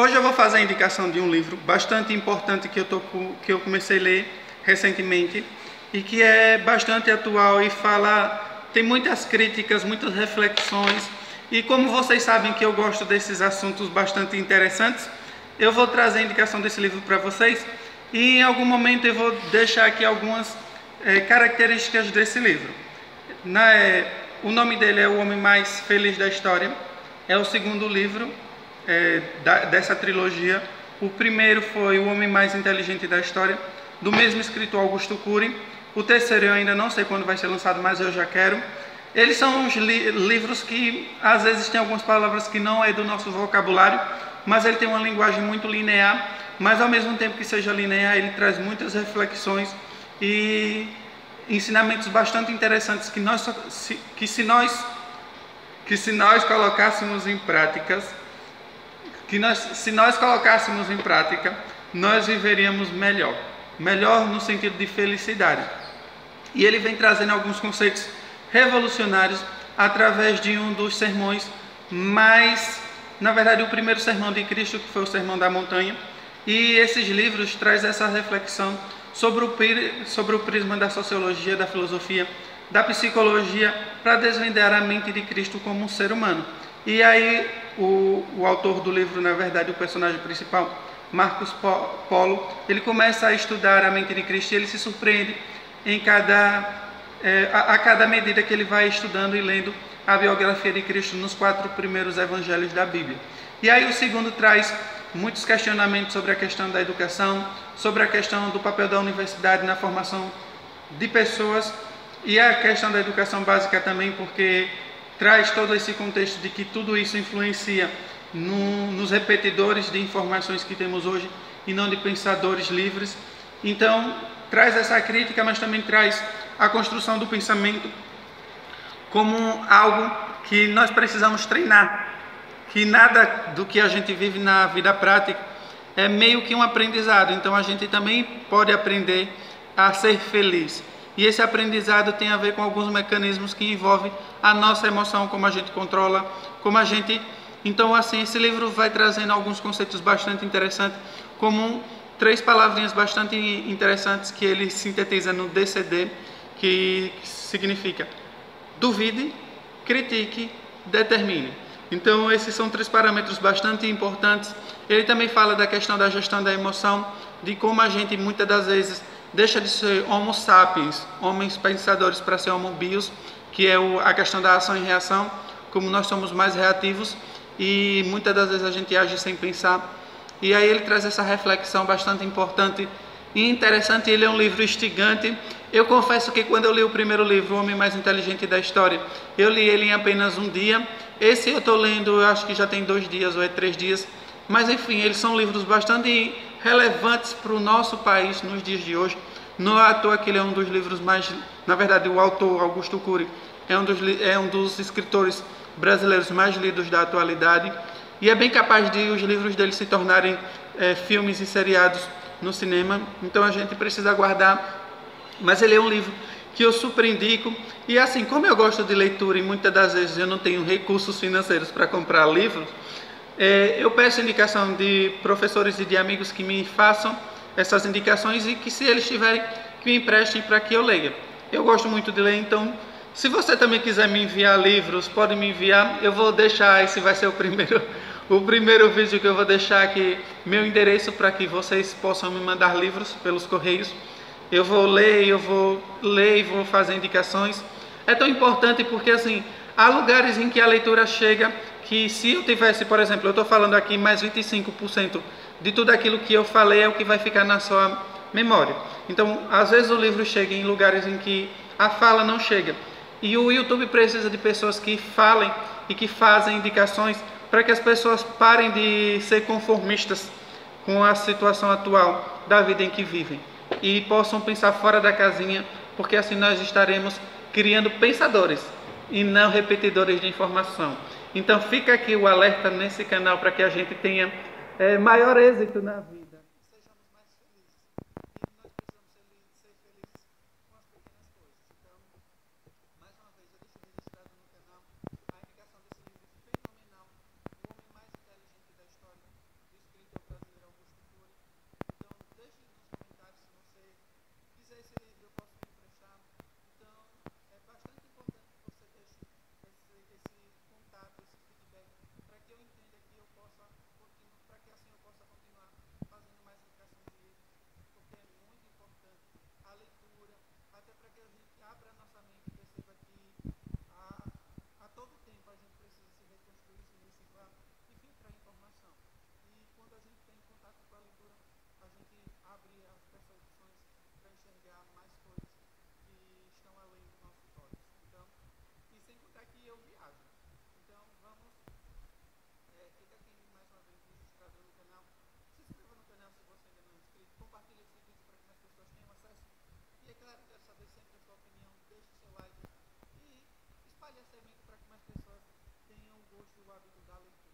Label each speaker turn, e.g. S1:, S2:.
S1: Hoje eu vou fazer a indicação de um livro bastante importante que eu comecei a ler recentemente e que é bastante atual e tem muitas críticas, muitas reflexões. E como vocês sabem que eu gosto desses assuntos bastante interessantes, eu vou trazer a indicação desse livro para vocês e em algum momento eu vou deixar aqui algumas características desse livro. O nome dele é O Homem Mais Feliz da História, é o segundo livro dessa trilogia. O primeiro foi O Homem Mais Inteligente da História, do mesmo escritor Augusto Cury. O terceiro eu ainda não sei quando vai ser lançado, mas eu já quero. Eles são uns livros que às vezes tem algumas palavras que não é do nosso vocabulário, mas ele tem uma linguagem muito linear, mas ao mesmo tempo que seja linear, ele traz muitas reflexões e ensinamentos bastante interessantes que se nós colocássemos em prática, nós viveríamos melhor no sentido de felicidade. E ele vem trazendo alguns conceitos revolucionários através de um dos sermões na verdade, o primeiro sermão de Cristo, que foi o Sermão da Montanha. E esses livros trazem essa reflexão sobre o prisma da sociologia, da filosofia, da psicologia, para desvendar a mente de Cristo como um ser humano. E aí o autor do livro, na verdade, o personagem principal, Marcos Polo, ele começa a estudar a mente de Cristo e ele se surpreende a cada medida que ele vai estudando e lendo a biografia de Cristo nos 4 primeiros evangelhos da Bíblia. E aí o segundo traz muitos questionamentos sobre a questão da educação, sobre a questão do papel da universidade na formação de pessoas e a questão da educação básica também, porque traz todo esse contexto de que tudo isso influencia nos repetidores de informações que temos hoje e não de pensadores livres. Então, traz essa crítica, mas também traz a construção do pensamento como algo que nós precisamos treinar, que nada do que a gente vive na vida prática é meio que um aprendizado, então a gente também pode aprender a ser feliz. E esse aprendizado tem a ver com alguns mecanismos que envolvem a nossa emoção, como a gente controla, Então, assim, esse livro vai trazendo alguns conceitos bastante interessantes, como 3 palavrinhas bastante interessantes que ele sintetiza no DCD, que significa: duvide, critique, determine. Então, esses são 3 parâmetros bastante importantes. Ele também fala da questão da gestão da emoção, de como a gente muitas das vezes deixa de ser homo sapiens, homens pensadores, para ser homo bios, que é a questão da ação e reação, como nós somos mais reativos e muitas das vezes a gente age sem pensar. E aí ele traz essa reflexão bastante importante e interessante. Ele é um livro instigante. Eu confesso que quando eu li o primeiro livro, O Homem Mais Inteligente da História, eu li ele em apenas um dia. Esse eu estou lendo, eu acho que já tem 2 dias ou 3 dias. Mas enfim, eles são livros bastante relevantes para o nosso país nos dias de hoje. Não é à toa que ele é um dos livros mais... Na verdade, o autor, Augusto Cury, é um dos escritores brasileiros mais lidos da atualidade. E é bem capaz de os livros dele se tornarem filmes e seriados no cinema. Então a gente precisa aguardar. Mas ele é um livro que eu super indico. E assim, como eu gosto de leitura e muitas das vezes eu não tenho recursos financeiros para comprar livros, eu peço indicação de professores e de amigos que me façam essas indicações e que, se eles tiverem, que me emprestem para que eu leia. Eu gosto muito de ler, então se você também quiser me enviar livros, pode me enviar. Eu vou deixar, esse vai ser o primeiro vídeo que eu vou deixar aqui, meu endereço, para que vocês possam me mandar livros pelos correios. Eu vou ler e vou fazer indicações. É tão importante porque, assim, há lugares em que a leitura chega que, se eu tivesse, por exemplo, eu estou falando aqui, mais 25% de tudo aquilo que eu falei é o que vai ficar na sua memória. Então, às vezes o livro chega em lugares em que a fala não chega. E o YouTube precisa de pessoas que falem e que fazem indicações para que as pessoas parem de ser conformistas com a situação atual da vida em que vivem e possam pensar fora da casinha, porque assim nós estaremos criando pensadores e não repetidores de informação. Então fica aqui o alerta nesse canal para que a gente tenha maior êxito na vida. até para que a gente abra a nossa mente e perceba que a todo tempo a gente precisa se reconstruir, se reciclar e filtrar informação. E quando a gente tem contato com a leitura, a gente abre as percepções para enxergar mais coisas que estão além dos nossos olhos. Então, e sem contar que eu viajo. Então, vamos, fica aqui mais uma vez registrado no canal. Se inscreva no canal se você ainda não é inscrito. Compartilhe esse vídeo para que mais pessoas tenham acesso. E é claro, quero saber sempre a sua opinião. Deixe seu like e espalhe a semente para que mais pessoas tenham o gosto e o hábito da leitura.